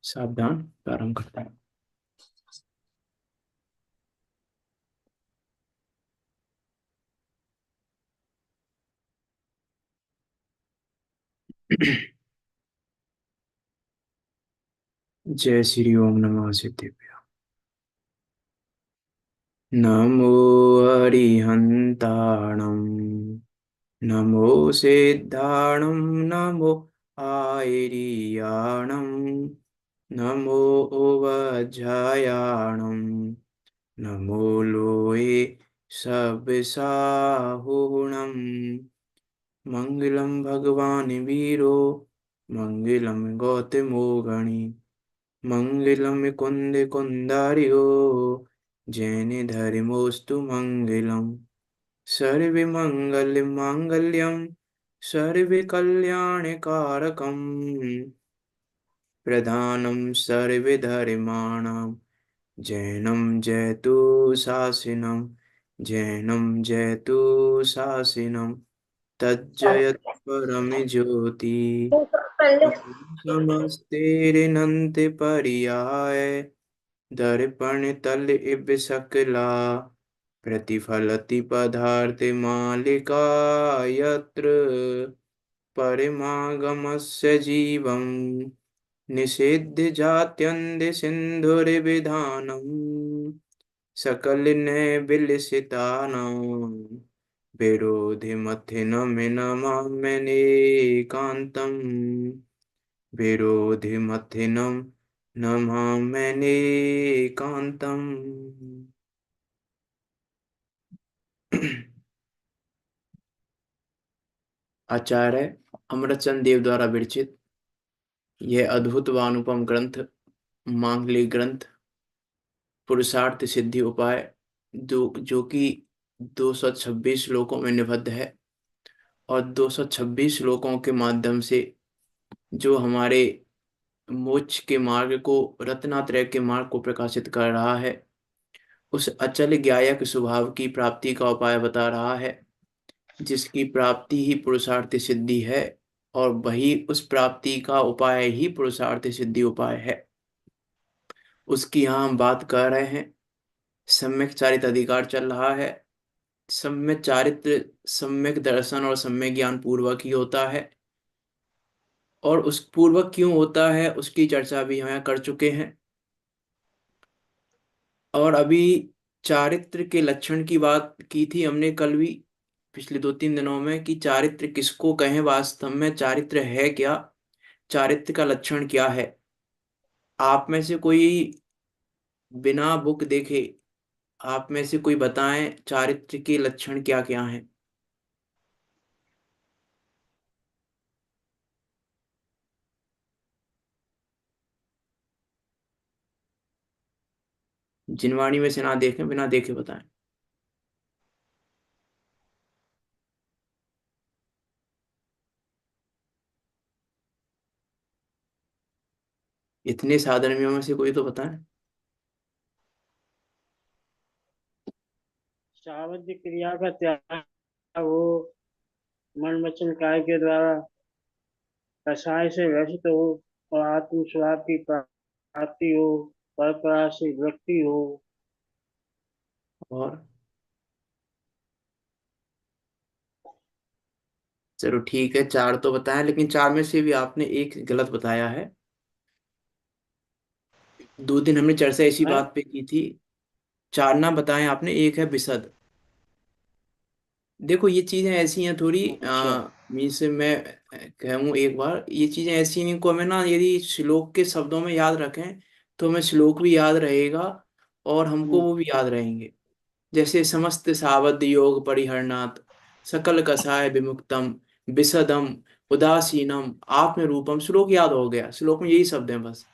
सावधान, प्रारंभ करता है। जय श्री ओम नमः सिद्धेभ्य। नमो हरिहंताणं, नमो सिद्धाणं, नमो आयर्याणं, नमो वज्रायाणं, नमो लोये सब्साहुणं। मंगलम भगवान वीरो, मंगलम गौतमो गणि, मंगलम कुंद कुंदार्यो, जैन धर्मोस्तु मंगलम। सर्वे मंगल मांगल्यम, सर्वे कल्याण कारकम, प्रधानम सर्वे धर्माणाम, जैनम जयतु शासनम, जैनम जयतु शासनम, तज्जयत् परम ज्योति। समस्तेरनंत पर्याय, दर्पण तल इब सकला, प्रतिफलति पदार्थ मालिका, यत्र परिमागमस्य जीवं, निषिद्ध जात्यन्त सिन्धुर्विधानम्, सकल ने विलसितानां, विरोधिमथिनमिनमाम्यनेकान्तम्, विरोधिमथिनं नमाम्यनेकान्तम्। आचार्य अमरचंद देव द्वारा विरचित यह अद्भुत व अनुपम ग्रंथ, मांगलिक ग्रंथ, पुरुषार्थ सिद्धि उपाय, जो कि 226 श्लोकों में निबद्ध है, और 226 श्लोकों के माध्यम से जो हमारे मोक्ष के मार्ग को, रत्नात्रय के मार्ग को प्रकाशित कर रहा है, उस अचल ज्ञायक स्वभाव की प्राप्ति का उपाय बता रहा है, जिसकी प्राप्ति ही पुरुषार्थ सिद्धि है, और वही उस प्राप्ति का उपाय ही पुरुषार्थ सिद्धि उपाय है। उसकी यहाँ हम बात कर रहे हैं। सम्यक चारित अधिकार चल रहा है। सम्यक चारित्र सम्यक दर्शन और सम्यक ज्ञान पूर्वक ही होता है, और उस पूर्वक क्यों होता है उसकी चर्चा भी हम यहाँ कर चुके हैं। और अभी चारित्र के लक्षण की बात की थी हमने कल भी, पिछले 2-3 दिनों में, कि चारित्र किसको कहें, वास्तव में चारित्र है क्या, चारित्र का लक्षण क्या है। आप में से कोई बिना बुक देखे, आप में से कोई बताएं चारित्र के लक्षण क्या क्या हैं। जिनवाणी में से ना देखें, बिना देखे बताएं। इतने साधर्मियों में से कोई तो बताएं। सावध्य क्रिया का त्याग हो, मन वचन काय के द्वारा कषाय से ग्रसित हो, और आत्म स्वाद की प्राप्ति हो, परपरा से व्यक्ति हो। और चलो ठीक है, चार तो बताएं, लेकिन चार में से भी आपने एक गलत बताया है। 2 दिन हमने चर्चा इसी है? बात पे की थी। चार ना बताएं आपने, एक है विशद। देखो ये चीजें ऐसी हैं थोड़ी, अच्छा। मीन्स मैं कहूँ एक बार, ये चीजें ऐसी हैं, इनको हमें ना यदि श्लोक के शब्दों में याद रखें तो हमें श्लोक भी याद रहेगा, और हमको हम्म, वो भी याद रहेंगे। जैसे समस्त सावध योग परिहरणात्, सकल कषाय विमुक्तम, विशदम, उदासीनम, आत्म रूपम। श्लोक याद हो गया, श्लोक में यही शब्द हैं बस।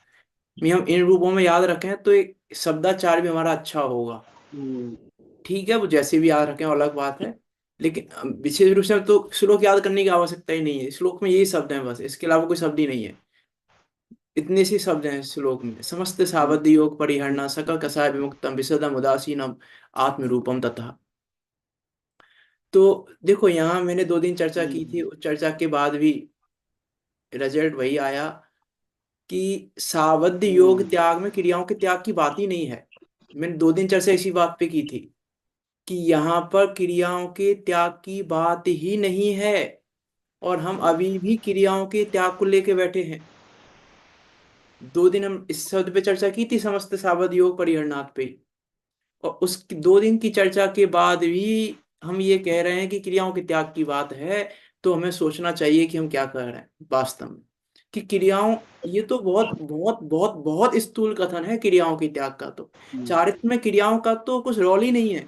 ये हम इन रूपों में याद रखें तो एक शब्दाचार भी हमारा अच्छा होगा। हम्म, ठीक है, वो जैसे भी याद रखें वो अलग बात है, लेकिन विशेष रूप से तो श्लोक याद करने की आवश्यकता ही नहीं है। श्लोक में यही शब्द हैं बस, इसके अलावा कोई शब्द ही नहीं है। इतने से शब्द हैं श्लोक में। समस्त हम्म, सावधि योग हम्म, परिहरना, सकल कषाय विमुक्तम, विशदम, उदासीनम, आत्म रूपम तथा। तो देखो, यहाँ मैंने 2 दिन चर्चा की थी, उस चर्चा के बाद भी रिजल्ट वही आया कि सावध योग त्याग में क्रियाओं के त्याग की बात ही नहीं है। मैंने 2 दिन चर्चा इसी बात पे की थी कि यहाँ पर क्रियाओं के त्याग की बात ही नहीं है, और हम अभी भी क्रियाओं के त्याग को लेके बैठे हैं। 2 दिन हम इस शब्द पे चर्चा की थी, समस्त सावध योग परिहरनाथ पे। और उस 2 दिन की चर्चा के बाद भी हम ये कह रहे हैं कि क्रियाओं के त्याग की बात है। तो हमें सोचना चाहिए कि हम क्या कर रहे हैं वास्तव में। कि क्रियाओं, ये तो बहुत बहुत बहुत बहुत स्थूल कथन है क्रियाओं के त्याग का। तो चारित्र में क्रियाओं का तो कुछ रोल ही नहीं है।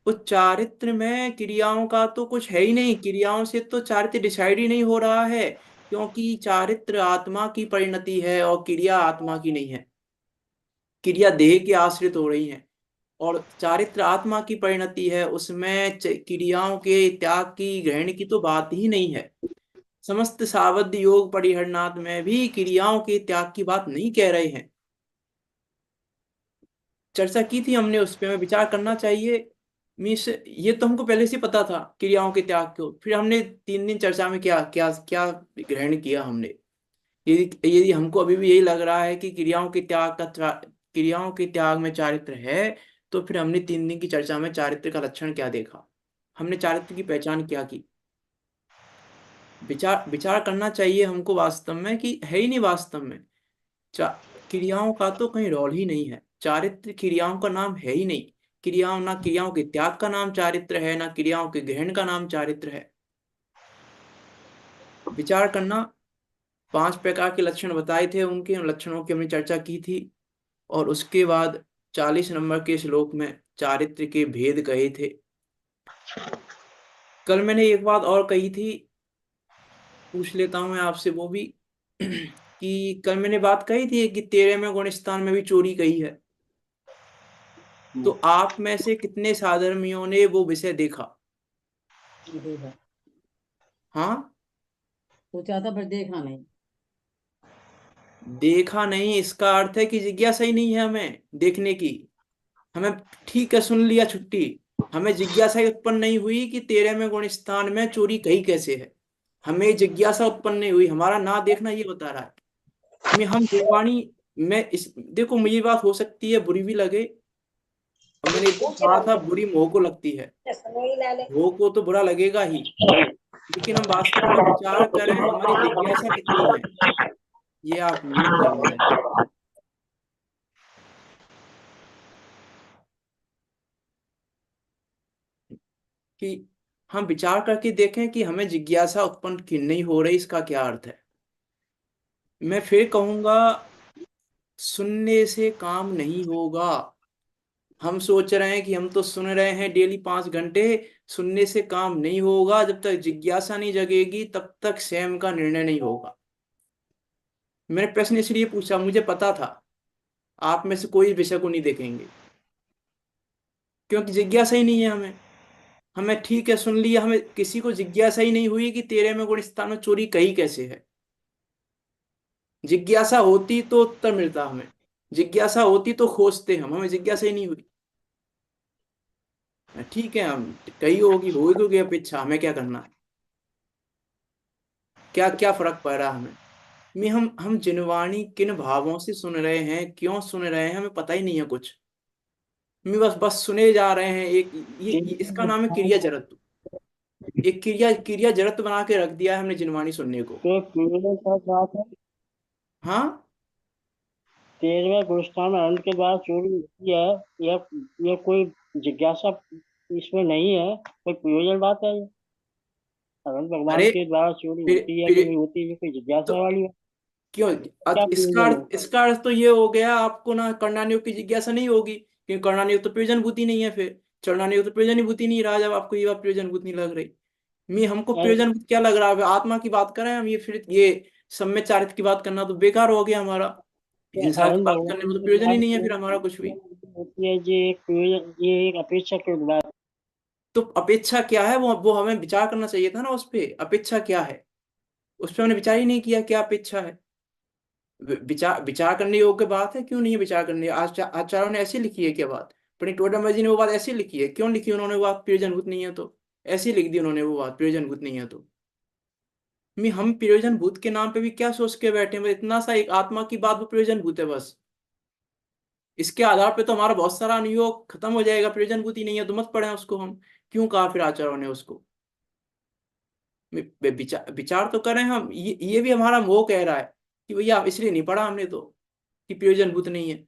उस चारित्र में क्रियाओं का तो कुछ है ही नहीं। क्रियाओं से तो चारित्र डिसाइड ही नहीं हो रहा है, क्योंकि चारित्र आत्मा की परिणति है और क्रिया आत्मा की नहीं है। क्रिया देह के आश्रित हो रही है, और चारित्र आत्मा की परिणति है, उसमें क्रियाओं के त्याग की, ग्रहण की तो बात ही नहीं है। समस्त सावध योग परिहरनाथ में भी क्रियाओं के त्याग की बात नहीं कह रहे हैं। चर्चा की थी हमने, उस पे हमें विचार करना चाहिए। मीन्स ये तो हमको पहले से पता था क्रियाओं के त्याग को, फिर हमने 3 दिन चर्चा में क्या क्या क्या ग्रहण किया हमने। यदि हमको अभी भी यही लग रहा है कि क्रियाओं के त्याग में चारित्र है, तो फिर हमने 3 दिन की चर्चा में चारित्र का लक्षण क्या देखा, हमने चारित्र की पहचान क्या की। विचार विचार करना चाहिए हमको वास्तव में कि है ही नहीं वास्तव में। चा क्रियाओं का तो कहीं रोल ही नहीं है, चारित्र क्रियाओं का नाम है ही नहीं। क्रियाओं, ना क्रियाओं के त्याग का नाम चारित्र है, ना क्रियाओं के ग्रहण का नाम चारित्र है। विचार करना। 5 प्रकार के लक्षण बताए थे, उनके उन लक्षणों की हमने चर्चा की थी। और उसके बाद 40 नंबर के श्लोक में चारित्र के भेद कहे थे। कल मैंने एक बात और कही थी, पूछ लेता हूं मैं आपसे वो भी कि कल मैंने बात कही थी कि 13वें गुण स्थान में भी चोरी कही है। तो आप में से कितने साधर्मियों ने वो विषय देखा? देखा, हाँ, सोचा था पर देखा नहीं। देखा नहीं इसका अर्थ है कि जिज्ञासा ही नहीं है हमें देखने की। हमें, ठीक है, सुन लिया, छुट्टी। हमें जिज्ञासा ही उत्पन्न नहीं हुई कि 13वें गुण स्थान में चोरी कही कैसे है। हमें जिज्ञासा उत्पन्न नहीं हुई, हमारा ना देखना ये बता रहा है। हम निर्वाणी में इस, देखो, मुझे बात हो सकती है बुरी भी लगे, और मैंने एक दिन कहा था बुरी मोह को लगती है। मोह को तो बुरा लगेगा ही, लेकिन हम वास्तव में विचार करें हमारी जिज्ञासा कितनी है, ये आप म्यूट करना है। कि हम विचार करके देखें कि हमें जिज्ञासा उत्पन्न क्यों नहीं हो रही, इसका क्या अर्थ है। मैं फिर कहूंगा, सुनने से काम नहीं होगा। हम सोच रहे हैं कि हम तो सुन रहे हैं डेली 5 घंटे, सुनने से काम नहीं होगा। जब तक जिज्ञासा नहीं जगेगी तब तक स्वयं का निर्णय नहीं होगा। मैंने प्रश्न इसलिए पूछा, मुझे पता था आप में से कोई विषय को नहीं देखेंगे, क्योंकि जिज्ञासा ही नहीं है हमें। हमें, ठीक है, सुन लिया, हमें किसी को जिज्ञासा ही नहीं हुई कि 13वें गुण स्थान में चोरी कही कैसे है। जिज्ञासा होती तो उत्तर मिलता हमें, जिज्ञासा होती तो खोजते हम, हमें जिज्ञासा ही नहीं हुई। ठीक है, हम कही होगी, होगी अपेक्षा, हमें क्या करना है, क्या क्या फर्क पड़ रहा है हमें। हम जिनवाणी किन भावों से सुन रहे हैं, क्यों सुन रहे हैं, हमें पता ही नहीं है कुछ। बस बस सुने जा रहे हैं। ये इसका नाम है क्रिया जड़त्व। एक क्रिया जड़त्व बना के रख दिया है हमने जिनवाणी सुनने को। तो तेरहवें का बात है, हाँ, 13वें गुरुस्थान में अंत के बाद चोरी होती है। यह कोई जिज्ञासा इसमें नहीं है, कोई प्रयोजन बात है ये। अनंत भगवान अरे, के द्वारा चोरी फिर होती है कि फिर नहीं होती, ये कोई तो जिज्ञासा वाली है। क्यों, क्या प्रयोजन है? इसका अर्थ तो ये हो गया आपको ना कर्णानियोग की जिज्ञासा नहीं होगी, क्योंकि कर्णानियोग तो प्रयोजन बुद्धि नहीं है। फिर चरणानियोग तो प्रयोजन बुद्धि नहीं रहा, जब आपको ये बात प्रयोजन बुद्धि नहीं लग रही। हमको प्रयोजन क्या लग रहा है, आत्मा की बात करें हम, ये फिर ये सम्यक चारित्र की बात करना तो बेकार हो गया हमारा। हिंसा की अनंत बात भगवान करने में तो के प्रयोजन ही द्वारा नहीं है फिर हमारा कुछ भी। चोरी होती है, ये एक प्रयोजन, ये एक अपेक्षा के बात। तो अपेक्षा क्या है, वो हमें विचार करना चाहिए था ना उस पे, अपेक्षा क्या है। उस पे हमने विचार ही नहीं किया क्या अपेक्षा है। विचार विचार करने योग्य बात है, क्यों नहीं है विचार करने। आचार्यों ने ऐसी लिखी है क्या बात, पंडित टोडरमल जी ने वो बात ऐसी लिखी है, क्यों लिखी उन्होंने वो बात, प्रयोजनभूत नहीं है तो। ऐसे ही लिख दी उन्होंने वो बात, प्रयोजन भूत नहीं है तो। हम प्रयोजन भूत के नाम पे भी क्या सोच के बैठे हैं, बस इतना सा एक आत्मा की बात, वो प्रयोजन भूत है बस। इसके आधार पे तो हमारा बहुत सारा अनुयोग खत्म हो जाएगा, प्रयोजन भूत ही नहीं है तो मत पढ़े उसको हम। क्यों कहा फिर आचार्यों ने उसको? विचार विचार तो करें हम, ये भी हमारा मोह कह रहा है कि भैया इसलिए नहीं पढ़ा हमने तो कि प्रयोजन भूत नहीं है।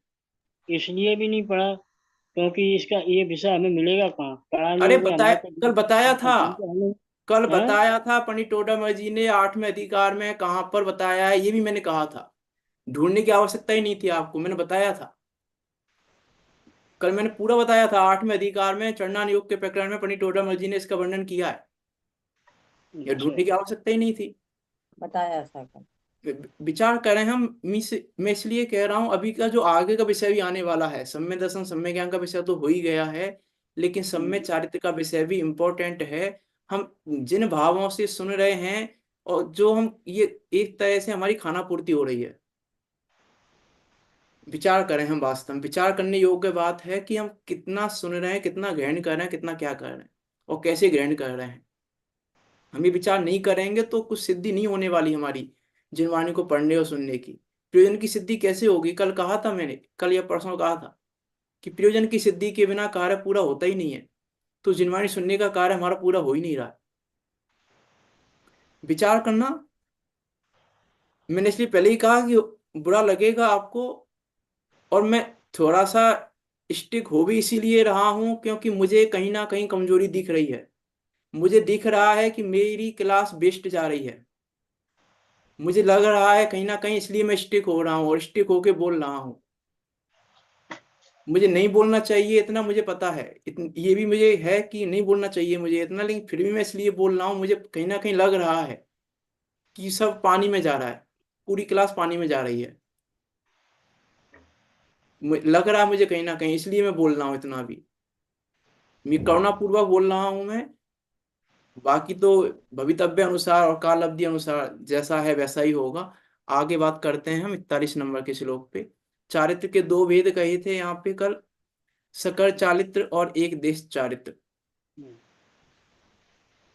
इसलिए भी नहीं पढ़ा क्योंकि इसका ये विषय हमें मिलेगा कहाँ, पढ़ा नहीं अरे होगा बताया, हमारे पास कल बताया था, तो हमें। कल हाँ, बताया था पंडित टोडरमल जी ने 8वें अधिकार में कहाँ पर बताया है, ये भी मैंने कहा था। ढूंढने की आवश्यकता ही नहीं थी आपको, मैंने बताया था। कल मैंने पूरा बताया था, 8वें अधिकार में चरणान योग के प्रकरण में पंडित टोडरमल जी ने इसका वर्णन किया है। ये अच्छा। ढूंढने की आवश्यकता ही नहीं थी। बताया था कल। विचार करें हम। मैं इसलिए कह रहा हूं, अभी का जो आगे का विषय भी आने वाला है, सम्य दर्शन सम्य ज्ञान का विषय तो हो ही गया है, लेकिन सम्य हम्म, चारित्र का विषय भी इम्पोर्टेंट है। हम जिन भावों से सुन रहे हैं, और जो हम ये एक तरह से हमारी खाना पूर्ति हो रही है। विचार करें हम, वास्तव में विचार करने योग्य बात है कि हम कितना सुन रहे हैं, कितना ग्रहण कर रहे हैं, कितना क्या कर रहे हैं, और कैसे ग्रहण कर रहे हैं। हम ये विचार नहीं करेंगे तो कुछ सिद्धि नहीं होने वाली हमारी जिनवाणी को पढ़ने और सुनने की। प्रयोजन की सिद्धि कैसे होगी? कल कहा था मैंने, कल या परसों कहा था कि प्रयोजन की सिद्धि के बिना कार्य पूरा होता ही नहीं है। तो जिनवाणी सुनने का कार्य हमारा पूरा हो ही नहीं रहा है। विचार करना। मैंने इसलिए पहले ही कहा कि बुरा लगेगा आपको, और मैं थोड़ा सा स्टिक हो भी इसीलिए रहा हूं क्योंकि मुझे कहीं ना कहीं कमजोरी दिख रही है। मुझे दिख रहा है कि मेरी क्लास बेस्ट जा रही है। मुझे लग रहा है कहीं ना कहीं, इसलिए मैं स्टिक हो रहा हूँ और स्टिक होके बोल रहा हूँ। मुझे नहीं बोलना चाहिए इतना, मुझे पता है, ये भी मुझे है कि नहीं बोलना चाहिए मुझे इतना, लेकिन फिर भी मैं इसलिए बोल रहा हूँ। मुझे कहीं ना कहीं लग रहा है कि सब पानी में जा रहा है, पूरी क्लास पानी में जा रही है। लग रहा है मुझे कहीं ना कहीं, इसलिए मैं बोल रहा हूँ इतना भी। मैं करुणापूर्वक बोल रहा हूँ मैं। बाकी तो भवितव्य अनुसार और काल अवधि अनुसार जैसा है वैसा ही होगा। आगे बात करते हैं हम 41 नंबर के श्लोक पे। चारित्र के दो भेद कहे थे यहाँ पे कल, सकल चारित्र और एक देश चारित्र। हम्म,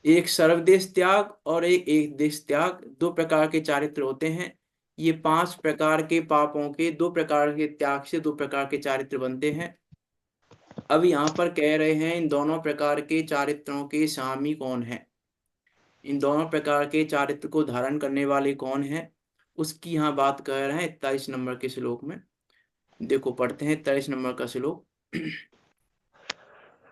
एक सर्वदेश त्याग और एक देश त्याग, दो प्रकार के चारित्र होते हैं। ये 5 प्रकार के पापों के 2 प्रकार के त्याग से 2 प्रकार के चारित्र बनते हैं। अब यहाँ पर कह रहे हैं इन दोनों प्रकार के चारित्रों के स्वामी कौन है, इन दोनों प्रकार के चारित्र को धारण करने वाले कौन है, उसकी यहाँ बात कर रहे हैं 41 नंबर के श्लोक में। देखो पढ़ते हैं 41 नंबर का श्लोक।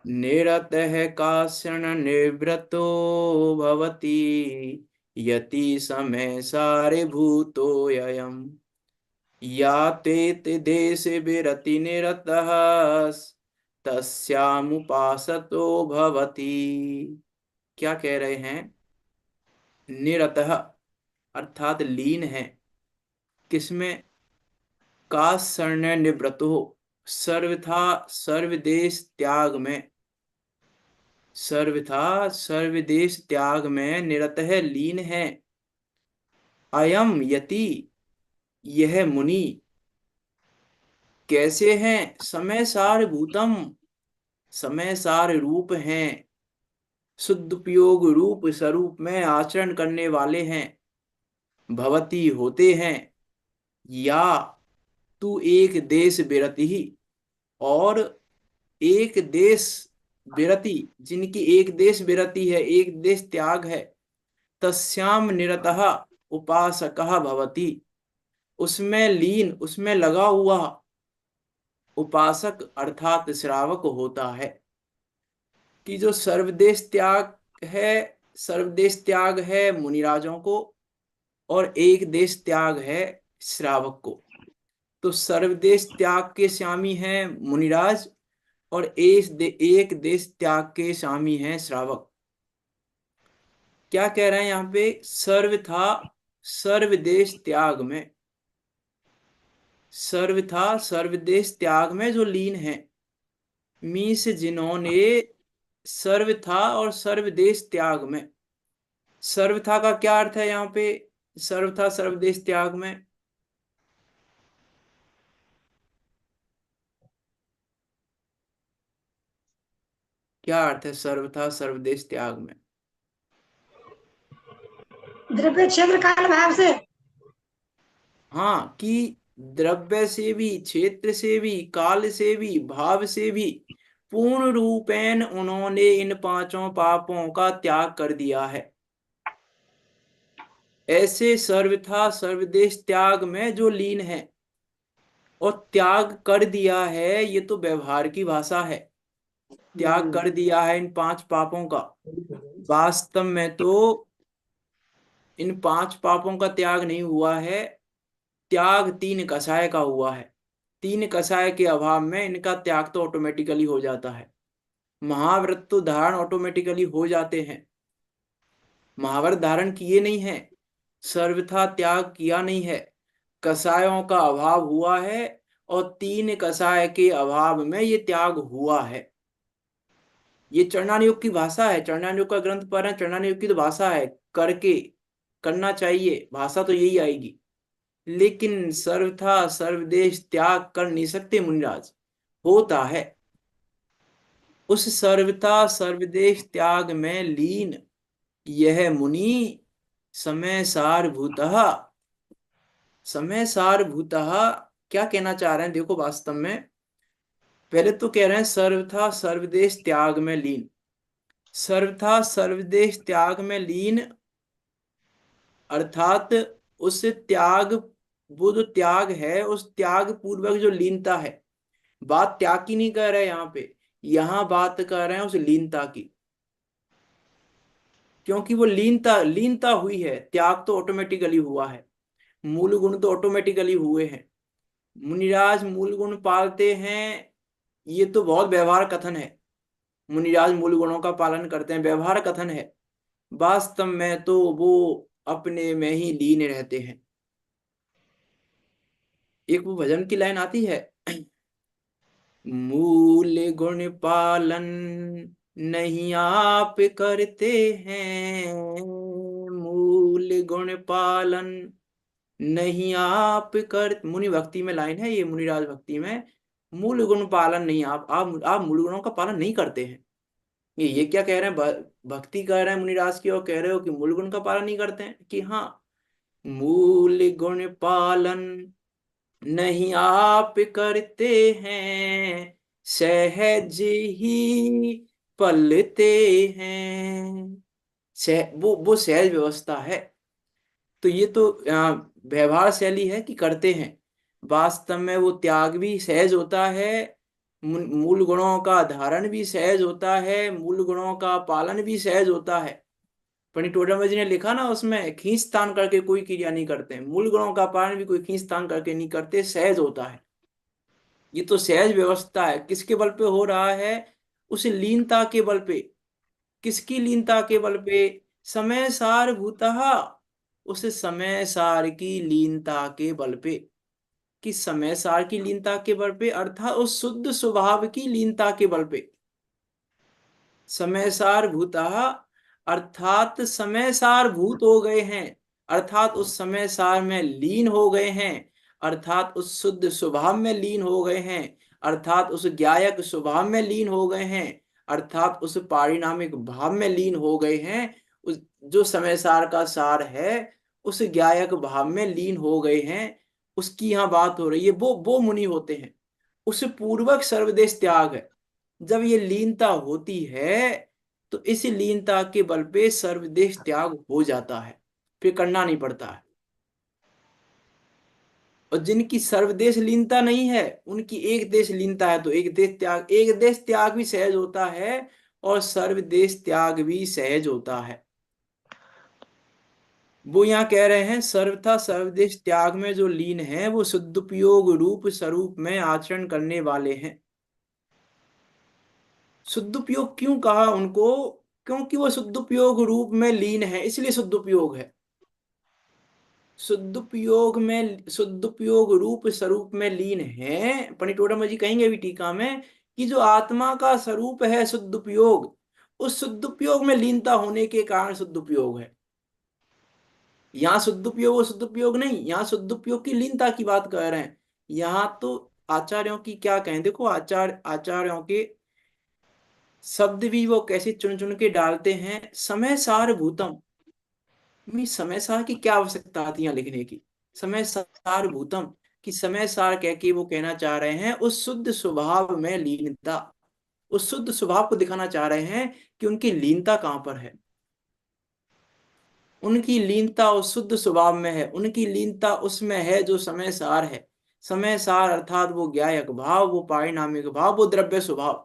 निरतः काषण निवृत्तो भवति यति समय सारे भूतो ययम् यातेत देश विरति निरतः तस्यामुपासतो भवति। क्या कह रहे हैं? निरतः अर्थात लीन है, किसमें? का शरण निवृत्तो, सर्वथा सर्वदेश त्याग में, सर्वथा सर्वदेश त्याग में निरतः लीन है। अयम यति, यह मुनि कैसे हैं? समय सार भूतम, समय सार रूप हैं, शुद्ध उपयोग रूप स्वरूप में आचरण करने वाले हैं, भवती होते हैं, या तू एक देश विरति ही, और एक देश विरति, जिनकी एक देश विरति है, एक देश त्याग है, तस्याम निरतः उपासकः भवति, उसमें लीन, उसमें लगा हुआ उपासक अर्थात श्रावक होता है। कि जो सर्वदेश त्याग है, सर्वदेश त्याग है मुनिराजों को, और एक देश त्याग है श्रावक को। तो सर्वदेश त्याग के स्वामी हैं मुनिराज, और एक देश त्याग के स्वामी हैं श्रावक। क्या कह रहे हैं यहाँ पे? सर्व था सर्वदेश त्याग में, सर्व था सर्वदेश त्याग में जो लीन है, मीन्स जिन्होंने सर्व था और सर्वदेश त्याग में। सर्व था का क्या अर्थ है यहाँ पे? सर्व था सर्वदेश त्याग में, क्या अर्थ है सर्वथा सर्वदेश त्याग में? द्रव्य क्षेत्र काल भाव से। हाँ, कि द्रव्य से भी, क्षेत्र से भी, काल से भी, भाव से भी पूर्ण रूपेण उन्होंने इन पांचों पापों का त्याग कर दिया है। ऐसे सर्वथा सर्वदेश त्याग में जो लीन है और त्याग कर दिया है, ये तो व्यवहार की भाषा है। त्याग कर दिया है इन पांच पापों का। वास्तव में तो इन पांच पापों का त्याग नहीं हुआ है, त्याग तीन कषाय का हुआ है। तीन कषाय के अभाव में इनका त्याग तो ऑटोमेटिकली हो जाता है। महाव्रत तो धारण ऑटोमेटिकली हो जाते हैं, महाव्रत धारण किए नहीं है, सर्वथा त्याग किया नहीं है, कषायों का अभाव हुआ है और तीन कषाय के अभाव में ये त्याग हुआ है। ये चरणान योग की भाषा है, चरणान योग का ग्रंथ पढ़ रहे हैं, चरणान योग की तो भाषा है, करके करना चाहिए, भाषा तो यही आएगी। लेकिन सर्वथा सर्वदेश त्याग कर नहीं सकते मुनिराज, होता है। उस सर्वथा सर्वदेश त्याग में लीन यह मुनि समय सारभूतः, समय सारभूतः क्या कहना चाह रहे हैं देखो। वास्तव में पहले तो कह रहे हैं सर्वथा सर्वदेश त्याग में लीन। सर्वथा सर्वदेश त्याग में लीन अर्थात उस त्याग, वो जो त्याग है उस त्याग पूर्वक जो लीनता है। बात त्याग की नहीं कर रहे यहाँ पे, यहाँ बात कर रहे हैं उस लीनता की। क्योंकि वो लीनता लीनता हुई है, त्याग तो ऑटोमेटिकली हुआ है, मूल गुण तो ऑटोमेटिकली हुए हैं। मुनिराज मूल गुण पालते हैं, ये तो बहुत व्यवहार कथन है। मुनिराज मूल गुणों का पालन करते हैं, व्यवहार कथन है। वास्तव में तो वो अपने में ही लीन रहते हैं। एक वो भजन की लाइन आती है, मूल गुण पालन नहीं आप करते हैं, मूल गुण पालन नहीं आप कर। मुनि भक्ति में लाइन है ये, मुनिराज भक्ति में, मूल गुण पालन नहीं, आप मूल गुणों का पालन नहीं करते हैं। ये क्या कह रहे हैं, भक्ति कर रहे हैं मुनिराज की और कह रहे हो कि मूल गुण का पालन नहीं करते हैं। कि हाँ, मूल गुण पालन नहीं आप करते हैं, सहज ही पलते हैं। वो सहज व्यवस्था है। तो ये तो व्यवहार शैली है कि करते हैं। वास्तव में वो त्याग भी सहज होता है, मूल गुणों का धारण भी सहज होता है, मूल गुणों का पालन भी सहज होता है। पंडित टोडरमल जी ने लिखा ना, उसमें खींच तान करके कोई क्रिया नहीं करते, मूल गुणों का पालन भी कोई खींच तान करके नहीं करते, सहज होता है। ये तो सहज व्यवस्था है। किसके बल पे हो रहा है? उस लीनता के बल पे। किसकी लीनता के बल पे? समय सार भूतः, उस समय सार की लीनता के बल पे। किस समय सार की लीनता के बल पे? अर्थात उस शुद्ध स्वभाव की लीनता के बल पे। समय सार भूतः अर्थात समय सार भूत हो गए हैं, अर्थात उस समय सार में लीन हो गए हैं, अर्थात उस शुद्ध स्वभाव में लीन हो गए हैं, अर्थात उस ज्ञायक स्वभाव में लीन हो गए हैं, अर्थात उस पारिणामिक भाव में लीन हो गए हैं। उस जो समय सार का सार है उस ज्ञायक भाव में लीन हो गए हैं, उसकी यहाँ बात हो रही है। वो मुनि होते हैं। उस पूर्वक सर्वदेश त्याग है। जब ये लीनता होती है तो इस लीनता के बल पे सर्वदेश त्याग हो जाता है, फिर करना नहीं पड़ता है। और जिनकी सर्वदेश लीनता नहीं है, उनकी एक देश लीनता है, तो एक देश त्याग भी सहज होता है और सर्वदेश त्याग भी सहज होता है। वो यहाँ कह रहे हैं सर्वथा सर्वदेश त्याग में जो लीन है वो शुद्धोपयोग रूप स्वरूप में आचरण करने वाले हैं। शुद्धोपयोग क्यों कहा उनको? क्योंकि वो शुद्धोपयोग रूप में लीन है, इसलिए शुद्धोपयोग है। शुद्धोपयोग में, शुद्धोपयोग रूप स्वरूप में लीन है। पंडित टोडरमल जी कहेंगे भी टीका में कि जो आत्मा का स्वरूप है शुद्धोपयोग, उस शुद्धोपयोग में लीनता होने के कारण शुद्धोपयोग है। यहाँ शुद्धोपयोग और शुद्धोपयोग नहीं, यहाँ शुद्धोपयोग की लीनता की बात कर रहे हैं। यहाँ तो आचार्यों की क्या कहें, देखो आचार्यों के शब्द भी वो कैसे चुन चुन के डालते हैं। समय सार भूतम, समय सार की क्या आवश्यकता आती है यहाँ लिखने की। समय सार भूतम, कि समय सार कह के वो कहना चाह रहे हैं उस शुद्ध स्वभाव में लीनता, उस शुद्ध स्वभाव को दिखाना चाह रहे हैं कि उनकी लीनता कहाँ पर है। उनकी लीनता उस शुद्ध स्वभाव में है, उनकी लीनता उसमें है जो समय सार है। समय सार अर्थात वो ज्ञायक भाव, वो पारिणामिक भाव, वो द्रव्य स्वभाव,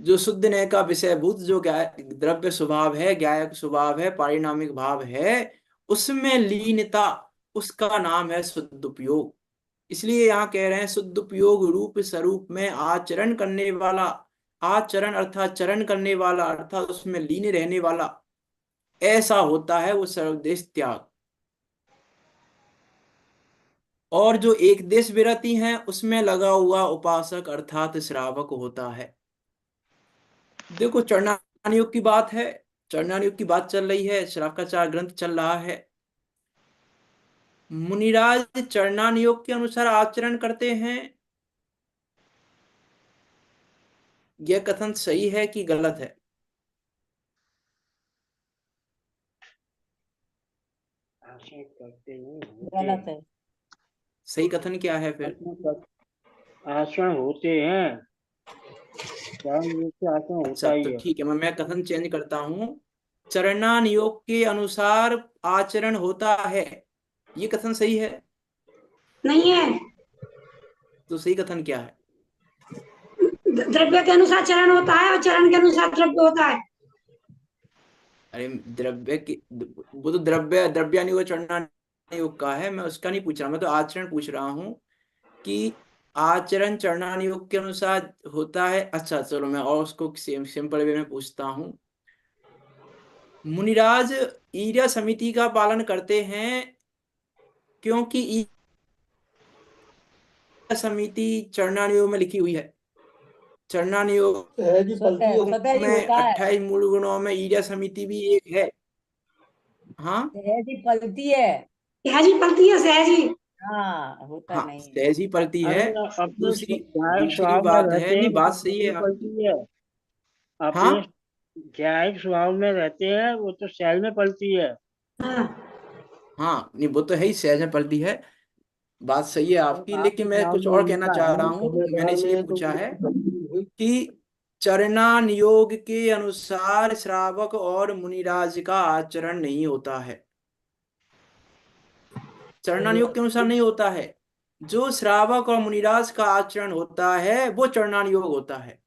जो शुद्ध नय का विषयभूत जो द्रव्य स्वभाव है, ज्ञायक स्वभाव है, पारिणामिक भाव है, उसमें लीनता, उसका नाम है शुद्ध उपयोग। इसलिए यहाँ कह रहे हैं शुद्ध उपयोग रूप स्वरूप में आचरण करने वाला, आचरण अर्थात चरण करने वाला, अर्थात उसमें लीन रहने वाला, ऐसा होता है वो सर्वदेश त्याग। और जो एक देश विरति है उसमें लगा हुआ उपासक अर्थात श्रावक होता है। देखो चरणान योग की बात है, चरणान योग की बात चल रही है, श्रावकाचार ग्रंथ चल रहा है। मुनिराज चरणान योग के अनुसार आचरण करते हैं, यह कथन सही है कि गलत है? आसन करते नहीं होते, गलत है। सही कथन क्या है फिर? आसन होते हैं, चरण योग से आसन अच्छा होता ही तो है। ठीक है, मैं कथन चेंज करता हूं। चरणान योग के अनुसार आचरण होता है, ये कथन सही है? नहीं है। तो सही कथन क्या है? द्रव्य के अनुसार चरण होता है और चरण के अनुसार द्रव्य होता है। अरे द्रव्य की, वो तो द्रव्य द्रव्यानि योग चरणानि योग का है, मैं उसका नहीं पूछ रहा, मैं तो आचरण पूछ रहा हूँ कि आचरण चरणानि योग के अनुसार होता है। अच्छा चलो मैं और उसको सिंपल वे में पूछता हूँ। मुनिराज ईर्या समिति का पालन करते हैं क्योंकि ईर्या समिति चरणानि योग में लिखी हुई है। चरणानि योग स्वतः ही में होता है। 28 मूल गुणों में ईर्या समिति भी एक है। हाँ सहज ही पलती है। सहजी पलती है, सहजी। हाँ, होता हाँ, नहीं है। सहज ही पलती है। अपने अपने दूसरी न्यायिक दूसरी स्वभाव में बात है, रहते नहीं हैं वो बात तो सही सहज है ही आप। पलती है। अपने हाँ न्यायिक स्वभाव में रहते हैं वो तो सहज में पलती है। हाँ। हाँ, नहीं वो तो है ही, सहज में पलती है, बात सही है और आपकी। आपके लेकिन मैं स्वभाव कुछ में और कहना उल्टा चाह है, रहा हूँ, समय मैंने स्वभाव में इसलिए है तो पूछा है कि चरणान योग के अनुसार श्रावक और मुनिराज का आचरण नहीं होता है। चरणान योग के अनुसार नहीं होता है, जो श्रावक और मुनिराज का आचरण होता है वो चरणान योग होता है।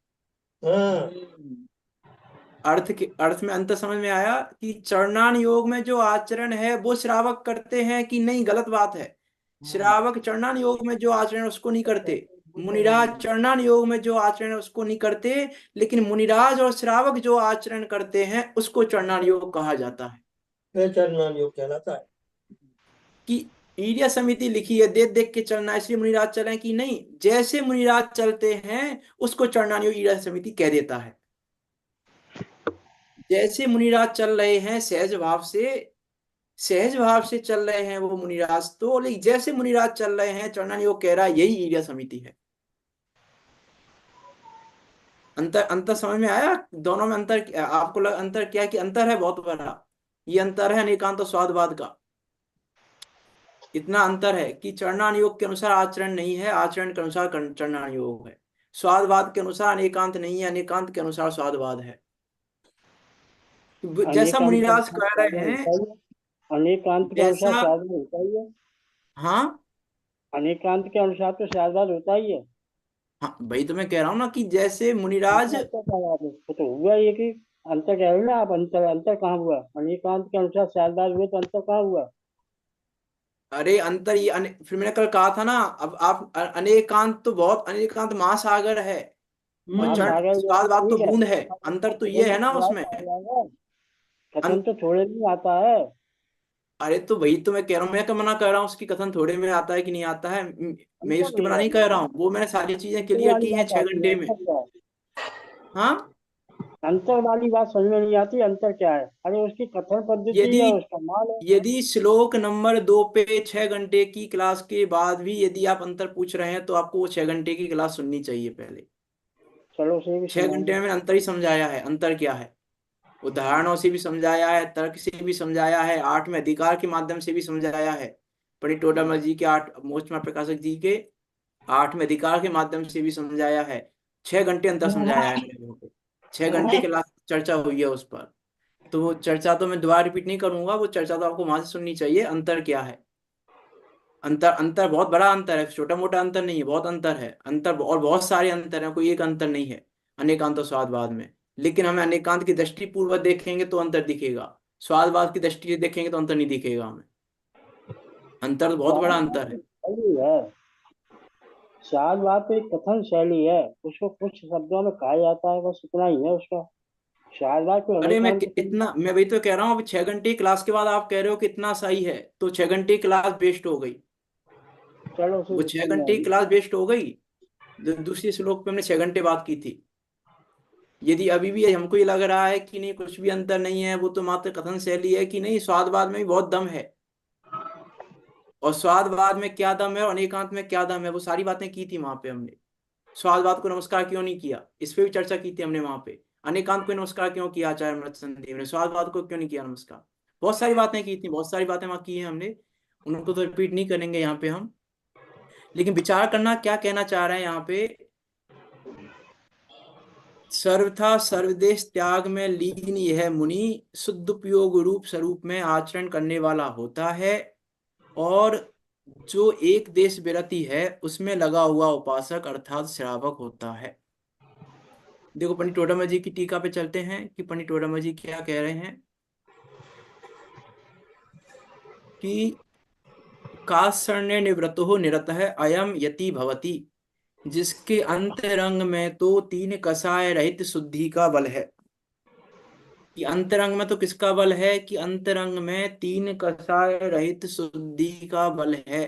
अर्थ में अंतर समझ में आया कि चरणान योग में जो आचरण है वो श्रावक करते हैं कि नहीं, गलत बात है। श्रावक चरणान योग में जो आचरण है उसको नहीं करते, मुनिराज चरणान योग में जो आचरण है उसको नहीं करते, लेकिन मुनिराज और श्रावक जो आचरण करते हैं उसको चरणान योग कहा जाता है। चरणान योग कहलाता है। कि ईर्या समिति लिखी है देख देख के चलना, इसलिए मुनिराज चले कि नहीं, जैसे मुनिराज चलते हैं उसको चरणान योग ईर्या समिति कह देता है। जैसे मुनिराज चल रहे हैं सहज भाव से, सहज भाव से चल रहे हैं वो मुनिराज, तो लेकिन जैसे मुनिराज चल रहे हैं चरणन योग कह रहा है यही ईर्या समिति है। अंतर अंतर समझ में आया दोनों में? अंतर आपको अंतर क्या है कि अंतर है बहुत बड़ा, ये अंतर है अनेकांत और स्वादवाद का। इतना अंतर है कि चरणान योग के अनुसार आचरण नहीं है, आचरण के अनुसार चरणान योग है। स्वादवाद के अनुसार अनेकांत नहीं है, अनेकांत के अनुसार स्वादवाद है। जैसा अनेकांत के मुनिराज अनुसार कह रहे साधन हैं, होता ही है। अनेकांत के अनुसार जैसा, साधन होता ही है। हाँ अनेकांत के अनुसार तो साधन होता ही है। हाँ भाई तो मैं कह रहा हूँ ना कि जैसे मुनिराज, इसमें अंतर क्या बात है? वो तो हुआ ये कि अंतर कह रहे हो ना आप, अंतर अंतर कहाँ हुआ? अनेकांत के अनुसार साधन हुए तो अंतर कहाँ हुआ? अरे अंतर ये फिर मैंने कल कहा था ना, अब आप अनेकांत तो बहुत, अनेकांत महासागर है और हाँ चरण सागर ये स्वादवाद तो ठीक है, बूंद है, अंतर तो ये है ना थोड़ा उसमें। सा आ जाएगा। अन, कथन तो थोड़े नहीं आता है। अरे तो वही तो मैं कह रहा हूँ, मैं क्या मना कर रहा हूँ उसकी कथन थोड़े में आता है कि नहीं आता है, मैं अंतर उसके नहीं बना नहीं आता कह रहा है। हूँ, वो मैंने सारी चीजें अंतर क्लियर वाली की हैं बात 6 आती है, घंटे में। अंतर क्या है? हाँ, अंतर वाली बात समझ में नहीं आती, अंतर क्या है? अरे उसकी कथन पद्धति यदि है, उसका माल है। यदि श्लोक नंबर 2 पे 6 घंटे की क्लास के बाद भी यदि आप अंतर पूछ रहे हैं तो आपको वो 6 घंटे की क्लास सुननी चाहिए पहले। चलो उसे भी 6 घंटे में मैंने अंतर ही समझाया है। अंतर क्या है, उदाहरणों से भी समझाया है, तर्क से भी समझाया है, 8वें अधिकार के माध्यम से भी समझाया है। पंडित टोडामल जी के 8 मोचमा प्रकाशक जी के 8वें अधिकार के माध्यम से भी समझाया है। 6 घंटे अंतर समझाया है मेरे लोगों को। 6 घंटे के लास्ट चर्चा हुई है उस पर। तो वो चर्चा तो मैं दोबारा रिपीट नहीं करूंगा, वो चर्चा तो आपको वहां से सुननी चाहिए। अंतर क्या है, अंतर अंतर बहुत बड़ा अंतर है, छोटा मोटा अंतर नहीं है, बहुत अंतर है। अंतर और बहुत सारे अंतर हैं, कोई एक अंतर नहीं है अनेकांत और स्वादवाद में। लेकिन हमें अनेकांत की दृष्टि पूर्वक देखेंगे तो अंतर दिखेगा, स्वादवाद की दृष्टि से देखेंगे तो अंतर नहीं दिखेगा हमें। अंतर तो बहुत बड़ा अंतर है। शैली है। शादवाद तो एक कथन शैली है, उसको कुछ शब्दों में कहा जाता है, बस इतना ही है उसका। शादवाद को अरे अनेकांत इतना मैं वही तो कह रहा हूँ। अब 6 घंटे की क्लास के बाद आप कह रहे हो कि इतना सही है, तो 6 घंटे की क्लास वेस्ट हो गई। चलो उसे वो भी 6 घंटे की समझाइए। क्लास वेस्ट हो गई। दूसरी श्लोक पे हमने 6 घंटे बात की थी। यदि अभी भी हमको ये लग रहा है कि नहीं कुछ भी अंतर नहीं है, वो तो मात्र कथन शैली है, कि नहीं स्वादवाद में भी बहुत दम है, और स्वादवाद में क्या दम है और अनेकांत में क्या दम है, वो सारी बातें की थी वहां पे हमने। स्वादवाद को नमस्कार क्यों नहीं किया, इस पे भी चर्चा की थी हमने वहां पे। अनेकांत को नमस्कार क्यों किया आचार्य अमृतचंद देव ने, स्वादवाद को क्यों नहीं किया नमस्कार। बहुत सारी बातें की थी, बहुत सारी बातें वहां की हैं हमने, उनको तो रिपीट नहीं करेंगे यहाँ पे हम। लेकिन विचार करना क्या कहना चाह रहे हैं यहाँ पे। सर्वथा सर्वदेश त्याग में लीन यह मुनि शुद्ध उपयोग रूप स्वरूप में आचरण करने वाला होता है, और जो एक देश विरति है उसमें लगा हुआ उपासक अर्थात श्रावक होता है। देखो पंडित टोडामल जी की टीका पे चलते हैं कि पंडित टोडामल जी क्या कह रहे हैं कि काशरण्य निवृत्तो निरतः अयम यति भवति, जिसके अंतरंग में तो 3 कषाय रहित शुद्धि का बल है। कि अंतरंग में तो किसका बल है, कि अंतरंग में 3 कषाय रहित शुद्धि का बल है,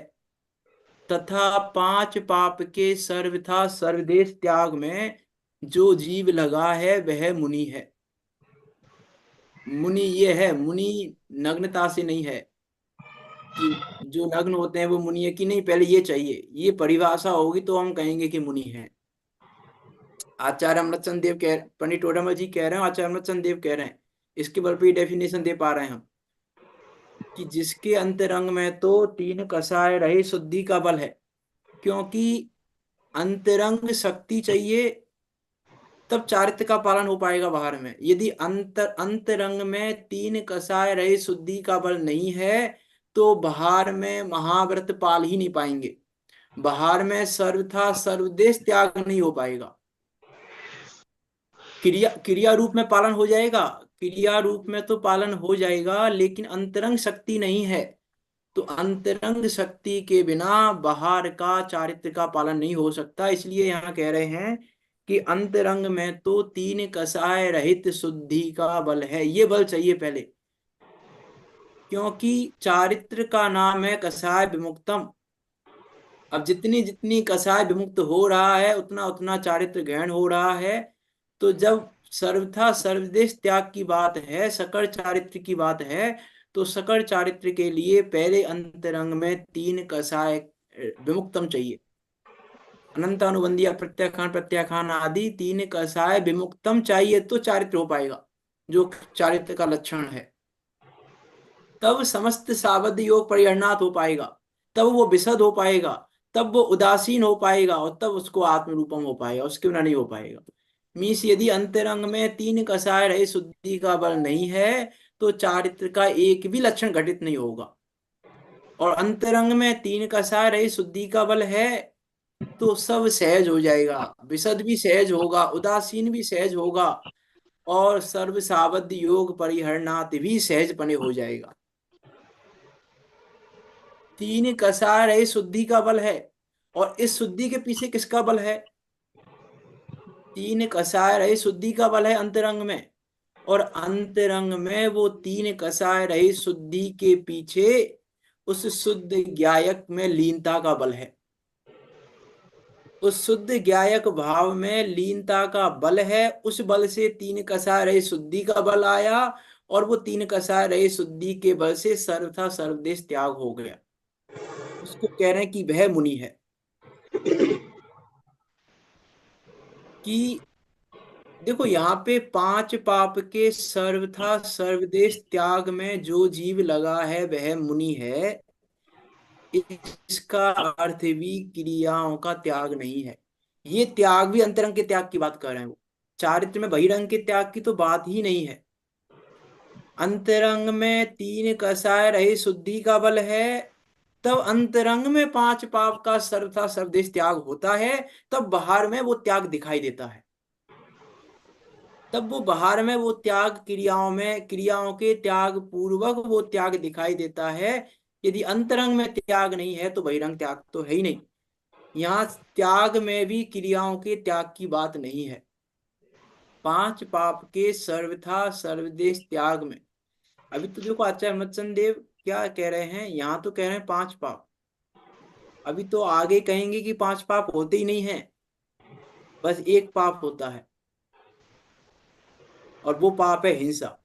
तथा 5 पाप के सर्वथा सर्वदेश त्याग में जो जीव लगा है वह मुनि है। मुनि ये है, मुनि नग्नता से नहीं है कि जो नग्न होते हैं वो मुनि है कि नहीं, पहले ये चाहिए, ये परिभाषा होगी तो हम कहेंगे कि मुनि है। आचार्य अमृतचंद देव कह, पंडित टोडामल जी कह रहे हैं, आचार्य अमृतचंद देव कह रहे हैं, इसके बल पे डेफिनेशन दे पा रहे हैं हम, कि जिसके अंतरंग में तो 3 कषाय रहे शुद्धि का बल है। क्योंकि अंतरंग शक्ति चाहिए तब चारित्र का पालन हो पाएगा बाहर में। यदि अंतरंग में 3 कषाय रहे शुद्धि का बल नहीं है तो बाहर में महाव्रत पाल ही नहीं पाएंगे, बाहर में सर्वथा सर्वदेश त्याग नहीं हो पाएगा। क्रिया क्रिया रूप में पालन हो जाएगा, क्रिया रूप में तो पालन हो जाएगा, लेकिन अंतरंग शक्ति नहीं है। तो अंतरंग शक्ति के बिना बाहर का चारित्र का पालन नहीं हो सकता। इसलिए यहाँ कह रहे हैं कि अंतरंग में तो 3 कषाय रहित शुद्धि का बल है, ये बल चाहिए पहले। क्योंकि चारित्र का नाम है कषाय विमुक्तम। अब जितनी जितनी कषाय विमुक्त हो रहा है उतना उतना चारित्र ग्रहण हो रहा है। तो जब सर्वथा सर्वदेश त्याग की बात है, सकल चारित्र की बात है, तो सकल चारित्र के लिए पहले अंतरंग में 3 कषाय विमुक्तम चाहिए। अनंतानुबंधी प्रत्याखान प्रत्याखान आदि 3 कषाय विमुक्तम चाहिए तो चारित्र हो पाएगा, जो चारित्र का लक्षण है। तब समस्त सावध योग परिहरणात हो पाएगा, तब वो विशद हो पाएगा, तब वो उदासीन हो पाएगा, और तब उसको आत्मरूपम हो पाएगा, उसके बिना नहीं हो पाएगा। मीन्स यदि अंतरंग में 3 कषाय रहे शुद्धि का बल नहीं है तो चारित्र का एक भी लक्षण घटित नहीं होगा। और अंतरंग में 3 कषाय रहे शुद्धि का बल है तो सब सहज हो जाएगा, विशद भी सहज होगा, उदासीन भी सहज होगा, और सर्व सावध योग परिहरणात भी सहजपने हो जाएगा। 3 कषाय रहे शुद्धि का बल है, और इस शुद्धि के पीछे किसका बल है, 3 कषाय रहे शुद्धि का बल है अंतरंग में। और अंतरंग में वो 3 कषाय रहे शुद्धि के पीछे उस शुद्ध ज्ञायक में लीनता का बल है। उस शुद्ध ज्ञायक भाव में लीनता का बल है, उस बल से 3 कषाय रहे शुद्धि का बल आया, और वो 3 कषाय रहे शुद्धि के बल से सर्वथा सर्वदेश त्याग हो गया। उसको कह रहे हैं कि वह मुनि है। कि देखो यहाँ पे पांच पाप के सर्वथा सर्वदेश त्याग में जो जीव लगा है वह मुनि है, इसका अर्थ भी क्रियाओं का त्याग नहीं है। ये त्याग भी अंतरंग के त्याग की बात कर रहे हैं वो, चारित्र में बहिरंग के त्याग की तो बात ही नहीं है। अंतरंग में तीन कसाय रही शुद्धि का बल है, तब अंतरंग में पांच पाप का सर्वथा सर्वदेश त्याग होता है, तब बाहर में वो त्याग दिखाई देता है। तब वो बाहर में वो त्याग क्रियाओं में, क्रियाओं के त्याग पूर्वक वो त्याग दिखाई देता है। यदि अंतरंग में त्याग नहीं है तो बहिरंग त्याग तो है ही नहीं। यहाँ त्याग में भी क्रियाओं के त्याग की बात नहीं है। पांच पाप के सर्वथा सर्वदेश त्याग में, अभी तो देखो आचार्य हिमचंद देव क्या कह रहे हैं, यहाँ तो कह रहे हैं पांच पाप, अभी तो आगे कहेंगे कि पांच पाप होते ही नहीं है, बस एक पाप होता है और वो पाप है हिंसा।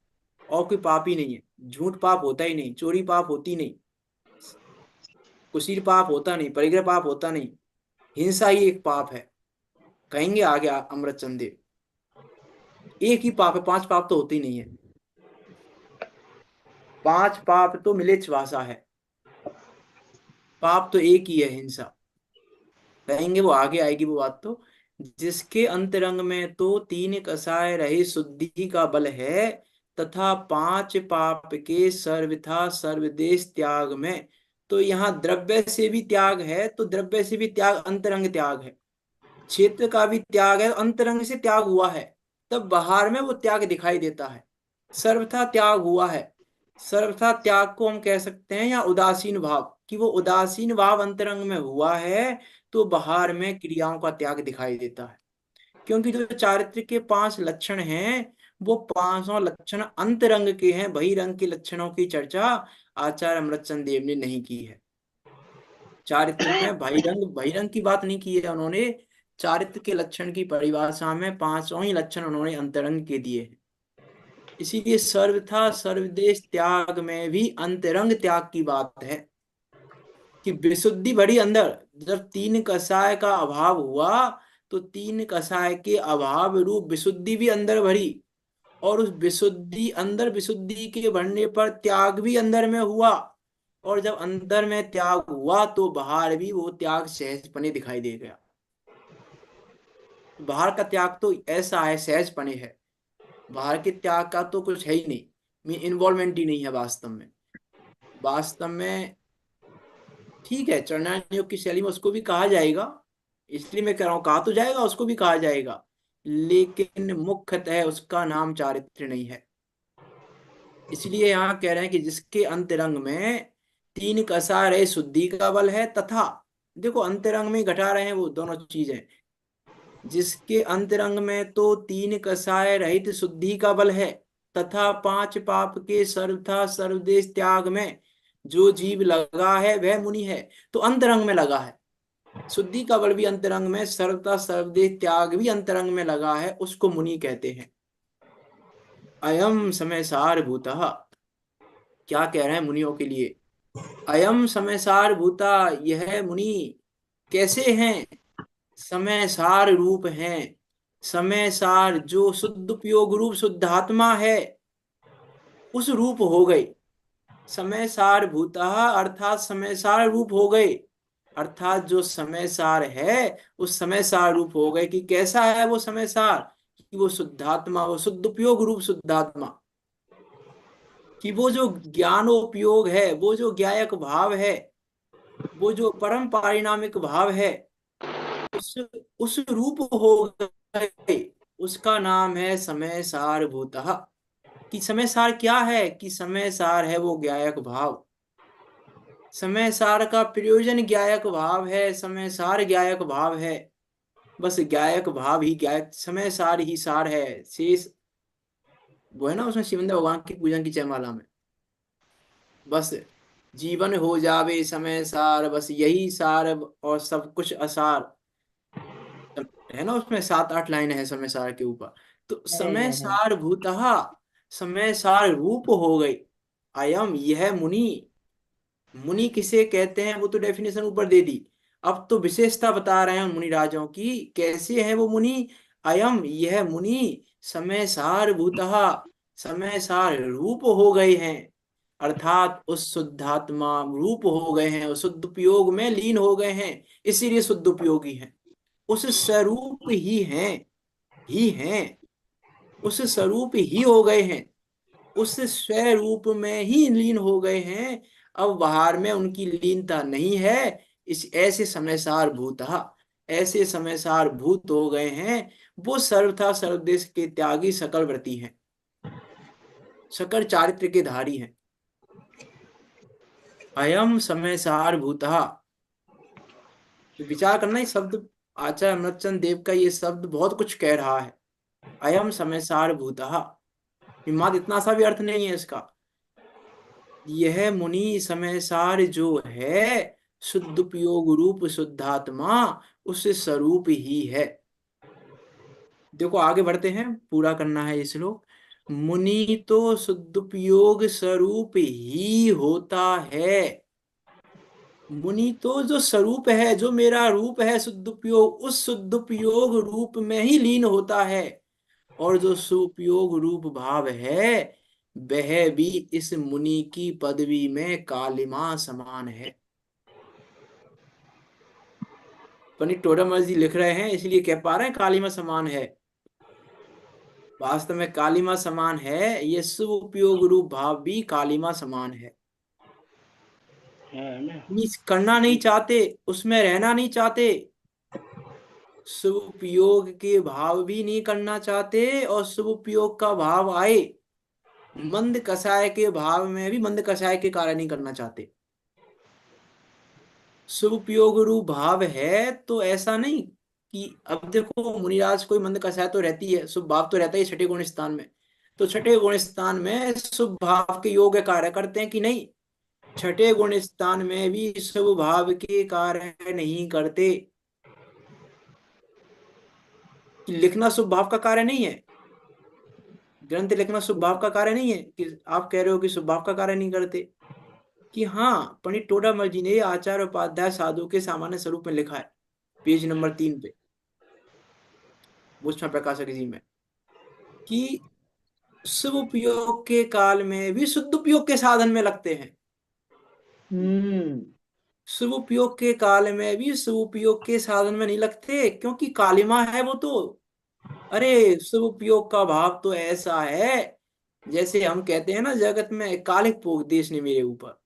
और कोई पाप ही नहीं है, झूठ पाप होता ही नहीं, चोरी पाप होती नहीं, कुशील पाप होता नहीं, परिग्रह पाप होता नहीं, हिंसा ही एक पाप है। कहेंगे आगे अमृत चंद देव, एक ही पाप है, पांच पाप तो होते ही नहीं है। पांच पाप तो मिलेच्छ भाषा है, पाप तो एक ही है, हिंसा। कहेंगे वो आगे आएगी वो बात तो, जिसके अंतरंग में तो तीन कसाय रहे शुद्धि का बल है, तथा पांच पाप के सर्वथा सर्वदेश त्याग में, तो यहाँ द्रव्य से भी त्याग है, तो द्रव्य से भी त्याग अंतरंग त्याग है, क्षेत्र का भी त्याग है, अंतरंग से त्याग हुआ है, तब बाहर में वो त्याग दिखाई देता है, सर्वथा त्याग हुआ है। सर्वथा त्याग को हम कह सकते हैं या उदासीन भाव, कि वो उदासीन भाव अंतरंग में हुआ है तो बाहर में क्रियाओं का त्याग दिखाई देता है। क्योंकि जो चारित्र के पांच लक्षण हैं वो पांचों लक्षण अंतरंग के हैं, बहिरंग के लक्षणों की चर्चा आचार्य अमृतचंद देव ने नहीं की है। चारित्र में बहिरंग बहिरंग की बात नहीं की है उन्होंने, चारित्र के लक्षण की परिभाषा में पांचों ही लक्षण उन्होंने अंतरंग के दिए हैं। इसीलिए सर्वथा सर्वदेश त्याग में भी अंतरंग त्याग की बात है, कि विशुद्धि बढ़ी अंदर। जब तीन कसाय का अभाव हुआ तो तीन कसाय के अभाव रूप विशुद्धि भी अंदर भरी, और उस विशुद्धि अंदर, विशुद्धि के बढ़ने पर त्याग भी अंदर में हुआ, और जब अंदर में त्याग हुआ तो बाहर भी वो त्याग सहजपने दिखाई दे गया। बाहर का त्याग तो ऐसा है, सहजपने है, बाहर के त्याग का तो कुछ है ही नहीं, इन्वॉल्वमेंट ही नहीं है वास्तव में। वास्तव में ठीक है, चरणान योग की शैली में उसको भी कहा जाएगा, इसलिए मैं कह रहा हूँ कहा तो जाएगा, उसको भी कहा जाएगा, लेकिन मुख्यतः उसका नाम चारित्र नहीं है। इसलिए यहाँ कह रहे हैं कि जिसके अंतरंग में तीन कसाय रहे शुद्धि का बल है, तथा देखो अंतरंग में घटा रहे हैं वो दोनों चीजें, जिसके अंतरंग में तो तीन कसाय रहित शुद्धि का बल है, तथा पांच पाप के सर्वथा सर्वदेश त्याग में जो जीव लगा है वह मुनि है। तो अंतरंग में लगा है, शुद्धि का बल भी अंतरंग में, सर्वथा सर्वदेश त्याग भी अंतरंग में लगा है, उसको मुनि कहते हैं। अयम समय सार भूतः, क्या कह रहे हैं मुनियों के लिए, अयम समय सार भूता, यह मुनि कैसे हैं, समय सार रूप हैं। समय सार जो शुद्ध उपयोग रूप शुद्धात्मा है उस रूप हो गए, समय सार भूतः अर्थात समय सार रूप हो गए, अर्थात जो समय सार है उस समय सार रूप हो गए। कि कैसा है वो समय सार, कि वो शुद्धात्मा, वो शुद्ध उपयोग रूप शुद्धात्मा, कि वो जो ज्ञानोपयोग है, वो जो ज्ञायक भाव है, वो जो परम पारिणामिक भाव है, उस रूप हो गए, उसका नाम है समय सार भूतः। कि समय सार क्या है, कि समय सार है वो ज्ञायक भाव, समय सार का प्रयोजन ज्ञायक भाव है, समय सार ज्ञायक भाव है, बस ज्ञायक भाव ही ज्ञायक, समय सार ही सार है। शेष वो है ना उसमें शिवेंद्र भगवान की पूजन की जयमाला में, बस जीवन हो जावे समय सार, बस यही सार और सब कुछ असार, है ना उसमें 7-8 लाइन है समय सार के ऊपर। तो समय है। सार भूतः, समय सार रूप हो गई। अयम यह मुनि, मुनि किसे कहते हैं वो तो डेफिनेशन ऊपर दे दी, अब तो विशेषता बता रहे हैं मुनि राजों की, कैसे हैं वो मुनि। अयम यह मुनि समय सार भूतः, समय सार रूप हो गए हैं, अर्थात उस शुद्धात्मा रूप हो गए हैं, उस शुद्ध उपयोग में लीन हो गए हैं, इसीलिए शुद्ध उपयोगी हैं। उस स्वरूप ही हैं, उस स्वरूप ही हो गए हैं, उस स्वरूप में ही लीन हो गए हैं। अब बाहर में उनकी लीनता नहीं है। इस ऐसे समयसार भूत, ऐसे समयसार भूत हो गए हैं। वो सर्वथा सर्वदेश के त्यागी सकल व्रती हैं, सकल चारित्र के धारी हैं। अयम समयसार भूत, विचार करना, ये शब्द आचार्य अमृतचंद देव का ये शब्द बहुत कुछ कह रहा है। अयम समयसार भूत, मात्र इतना सा भी अर्थ नहीं है इसका। यह मुनि समयसार जो है, शुद्ध उपयोग रूप शुद्धात्मा, उस स्वरूप ही है। देखो आगे बढ़ते हैं, पूरा करना है ये श्लोक। मुनि तो शुद्ध उपयोग स्वरूप ही होता है। मुनि तो जो स्वरूप है, जो मेरा रूप है शुद्ध उपयोग, उस शुद्ध उपयोग रूप में ही लीन होता है। और जो सुपयोग रूप भाव है, वह भी इस मुनि की पदवी में कालिमा समान है। पंडित टोडरमल जी लिख रहे हैं, इसलिए कह पा रहे हैं कालिमा समान है। वास्तव में कालिमा समान है, ये शुभ उपयोग रूप भाव भी कालिमा समान है। ना। मीन्स करना नहीं चाहते, उसमें रहना नहीं चाहते, शुभ उपयोग के भाव भी नहीं करना चाहते, और शुभ उपयोग का भाव आए, मंद कषाय के भाव में भी मंद कषाय के कार्य नहीं करना चाहते। शुभ उपयोग रूप भाव है तो ऐसा नहीं कि, अब देखो मुनिराज कोई मंद कषाय तो रहती है, शुभ भाव तो रहता है छठे गुण स्थान में। तो छठे गुण स्थान में शुभ भाव के योग्य कार्य करते हैं कि नहीं? छठे गुण स्थान में भी शुभ भाव के कार्य नहीं करते। कि लिखना शुभ भाव का कार्य नहीं है, ग्रंथ लिखना शुभ भाव का कार्य नहीं है, कि आप कह रहे हो कि शुभ भाव का कार्य नहीं करते। कि हाँ, पंडित टोडामल जी ने आचार्य उपाध्याय साधु के सामान्य स्वरूप में लिखा है, पेज नंबर 3 पे, भूषण प्रकाशक जी में, कि शुभ उपयोग के काल में भी शुद्ध उपयोग के साधन में लगते हैं। शुभ उपयोग के काल में भी शुभ उपयोग के साधन में नहीं लगते, क्योंकि कालिमा है वो तो। अरे शुभ उपयोग का भाव तो ऐसा है, जैसे हम कहते हैं ना जगत में कालिक पोक देश ने मेरे ऊपर,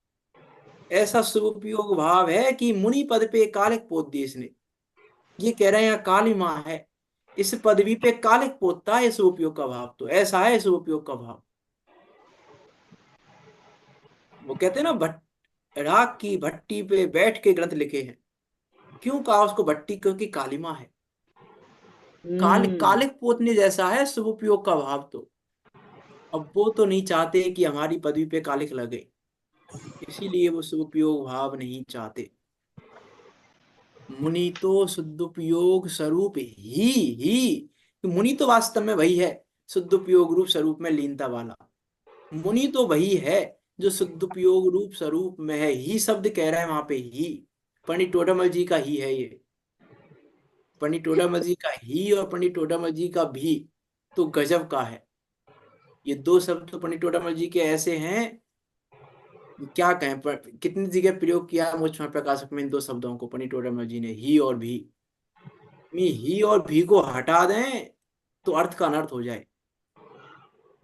ऐसा शुभ उपयोग भाव है कि मुनि पद पे कालिक पोत देश ने। ये कह रहे हैं यहाँ काली माँ है, इस पदवी पे कालिक पोतता है, शुभ उपयोग का भाव तो ऐसा है, शुभ उपयोग का भाव। वो कहते हैं ना, राख की भट्टी पे बैठ के ग्रंथ लिखे हैं। क्यों कहा उसको भट्टी? क्योंकि काली माँ है। कालिक पोतने जैसा है शुभ उपयोग का भाव तो। अब वो तो नहीं चाहते कि हमारी पदवी पे कालिक लगे, इसीलिए वो शुभ उपयोग भाव नहीं चाहते। मुनि तो शुद्ध उपयोग स्वरूप ही, मुनि तो वास्तव में वही है, शुद्ध उपयोग रूप स्वरूप में लीनता वाला। मुनि तो वही है जो शुद्ध उपयोग रूप स्वरूप में है। ही शब्द कह रहा है वहां पे, ही पंडित टोडामल जी का ही है ये। पंडित टोडामल जी का ही और पंडित टोडामल जी का भी तो गजब का है। ये दो शब्द तो पंडित टोडामल जी के ऐसे हैं, क्या कहें, पर कितनी जगह प्रयोग किया है मुझ प्रकाशक में इन दो शब्दों को पंडित टोडामल जी ने, ही और भी। ही और भी को हटा दें तो अर्थ का अनर्थ हो जाए।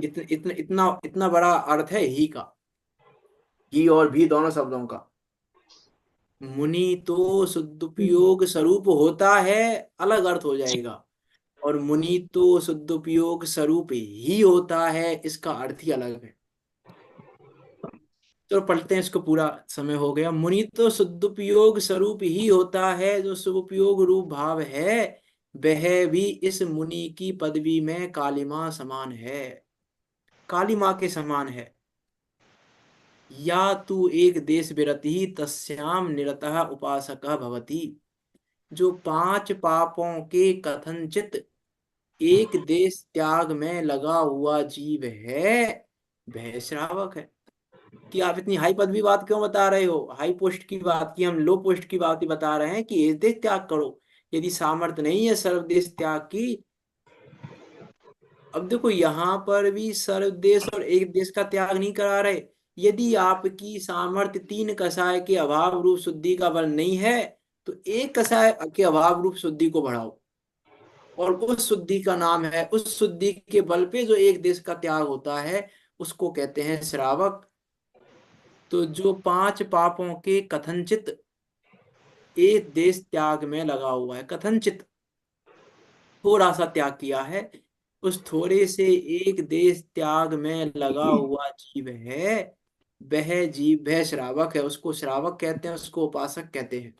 इतना बड़ा अर्थ है ही का, ही और भी दोनों शब्दों का। मुनि तो शुद्ध उपयोग स्वरूप होता है, अलग अर्थ हो जाएगा, और मुनि तो शुद्ध उपयोग स्वरूप ही होता है, इसका अर्थ ही अलग है। तो पढ़ते हैं इसको, पूरा समय हो गया। मुनि तो शुद्ध उपयोग स्वरूप ही होता है, जो शुभ उपयोग रूप भाव है, वह भी इस मुनि की पदवी में कालिमा समान है, काली माँ के समान है। या तू एक देश विरति तस्याम निरतः उपासकः भवति। जो 5 पापों के कथनचित एक देश त्याग में लगा हुआ जीव है, वह श्रावक है। कि आप इतनी हाई पदवी बात क्यों बता रहे हो? हाई पोस्ट की बात की, हम लो पोस्ट की बात ही बता रहे हैं कि एक देश त्याग करो। यदि सामर्थ्य नहीं है सर्वदेश त्याग की, अब देखो यहाँ पर भी सर्व देश और एक देश का त्याग नहीं करा रहे। यदि आपकी सामर्थ्य 3 कषाय के अभाव रूप शुद्धि का बल नहीं है तो 1 कषाय के अभाव रूप शुद्धि को बढ़ाओ, और उस शुद्धि का नाम है, उस शुद्धि के बल पे जो एक देश का त्याग होता है उसको कहते हैं श्रावक। तो जो 5 पापों के कथनचित एक देश त्याग में लगा हुआ है, कथनचित थोड़ा सा त्याग किया है, उस थोड़े से एक देश त्याग में लगा हुआ जीव है, वह जीव वह श्रावक है। उसको श्रावक कहते हैं, उसको उपासक कहते हैं।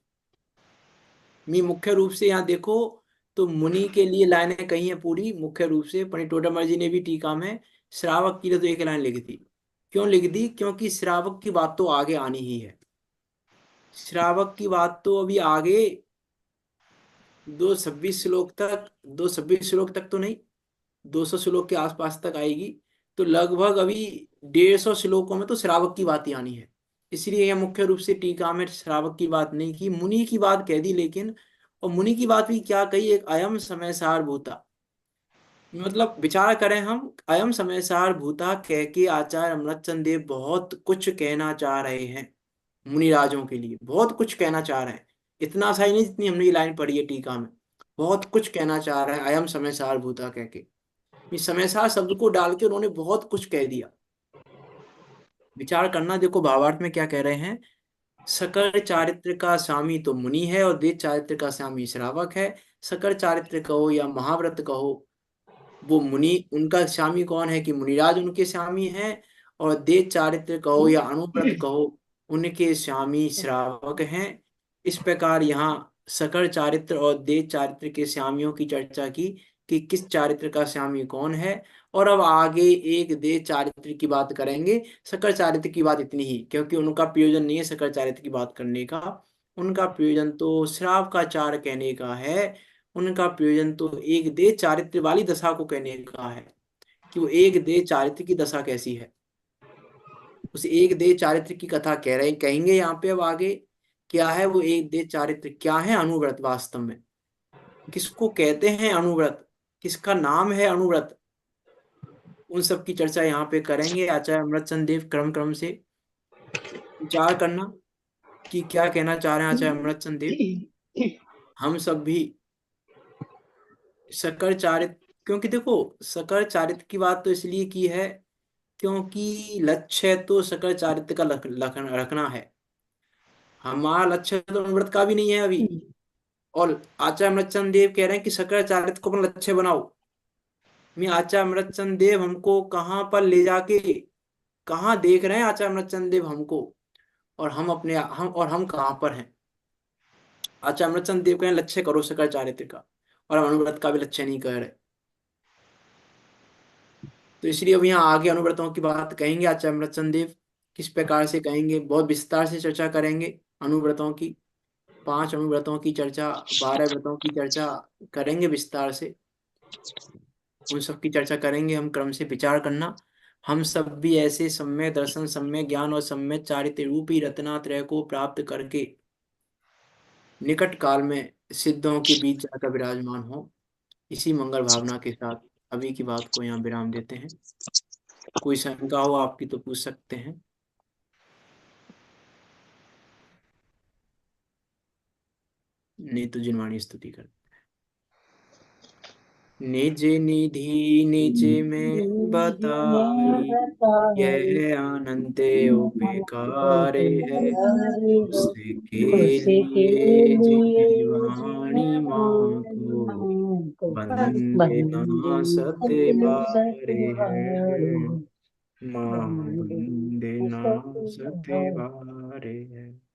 मैं मुख्य रूप से यहाँ देखो तो मुनि के लिए लाइनें कही हैं पूरी, मुख्य रूप से पंडित टोडरमल जी ने भी टीका में श्रावक के लिए तो एक लाइन लिखी थी। क्यों लिख दी? क्योंकि श्रावक की बात तो आगे आनी ही है। श्रावक की बात तो अभी आगे 226 श्लोक तक, 226 श्लोक तक तो नहीं, 200 श्लोक के आसपास तक आएगी। तो लगभग अभी 150 श्लोकों में तो श्रावक की बात ही आनी है। इसलिए यह मुख्य रूप से टीका में श्रावक की बात नहीं की, मुनि की बात कह दी। लेकिन और मुनि की बात भी क्या कही, एक अयम समय सार भूता, मतलब विचार करें हम, अयम समय सार भूता कह के आचार्य अमृतचंद देव बहुत कुछ कहना चाह रहे हैं, मुनिराजों के लिए बहुत कुछ कहना चाह रहे हैं। इतना सा ही नहीं जितनी हमने ये लाइन पढ़ी है टीका में, बहुत कुछ कहना चाह रहे हैं अयम समय सार भूता कह के। इस समय सार शब्द को डाल के उन्होंने बहुत कुछ कह दिया। विचार करना, देखो भावार्थ में क्या कह रहे हैं। सकल चारित्र का स्वामी तो मुनि है और देह चारित्र का स्वामी श्रावक है। सकल चारित्र कहो या महाव्रत कहो, वो मुनि, उनका स्वामी कौन है कि मुनिराज उनके स्वामी हैं। और देह चारित्र कहो या अनुव्रत कहो, उनके स्वामी श्रावक हैं। इस प्रकार यहाँ सकल चारित्र और देह चारित्र के स्वामियों की चर्चा की कि किस चारित्र का स्वामी कौन है। और अब आगे एक देह चारित्र की बात करेंगे। सकल चारित्र की बात इतनी ही, क्योंकि उनका प्रयोजन नहीं है सकल चारित्र की बात करने का। उनका प्रयोजन तो श्राव का चार कहने का है। उनका प्रयोजन तो एक देह चारित्र वाली दशा को कहने का है कि वो एक देह चारित्र की दशा कैसी है। उस एक देह चारित्र की कथा कह रहे कहेंगे यहाँ पे अब आगे। क्या है वो एक देह चारित्र, क्या है अनुव्रत वास्तव में, किसको कहते हैं अनुव्रत, किसका नाम है अनुव्रत, उन सब की चर्चा यहाँ पे करेंगे। आचार्य अमृतचंद देव क्रम क्रम से विचार करना कि क्या कहना चाह रहे हैं आचार्य अमृतचंद देव। हम सब भी सकल चारित्र, क्योंकि देखो सकल चारित्र की बात तो इसलिए की है क्योंकि लक्ष्य तो सकल चारित्र का रखना है। हमारा लक्ष्य तो अनुव्रत का भी नहीं है अभी। और आचार्य अमृतचंद देव कह रहे हैं कि सकल चारित्र को अपना लक्ष्य बनाओ। मैं आचार्य अमृतचंद देव हमको कहाँ पर ले जाके, कहाँ देख रहे हैं आचार्य अमृतचंद देव हमको, और हम कहाँ पर हैं। आचार्य अमृतचंद देव कह रहे हैं लक्ष्य करो सकल चारित्र का, और हम अनुव्रत का भी लक्ष्य नहीं कर रहे। तो इसलिए अब यहाँ आगे अनुव्रतों की बात कहेंगे आचार्य अमृतचंद देव, किस प्रकार से कहेंगे, बहुत विस्तार से चर्चा करेंगे अनुव्रतों की। 5 अनुव्रतों की चर्चा, 12 व्रतों की चर्चा करेंगे विस्तार से। उन सब की चर्चा करेंगे हम क्रम से। विचार करना, हम सब भी ऐसे सम्यक दर्शन, सम्यक ज्ञान और सम्यक चारित्र रूपी रत्नात्रय को प्राप्त करके निकट काल में सिद्धों के बीच जाकर विराजमान हो। इसी मंगल भावना के साथ अभी की बात को यहाँ विराम देते हैं। कोई शंका हो आपकी तो पूछ सकते हैं। नहीं तो जिनवाणी स्तुति कर। निज निधि निज में बताई, यह अनंत उपकार है। उसके लिए जिन वाणी माँ को वंदना सत बारे है। माँ वंदना सत बारे है।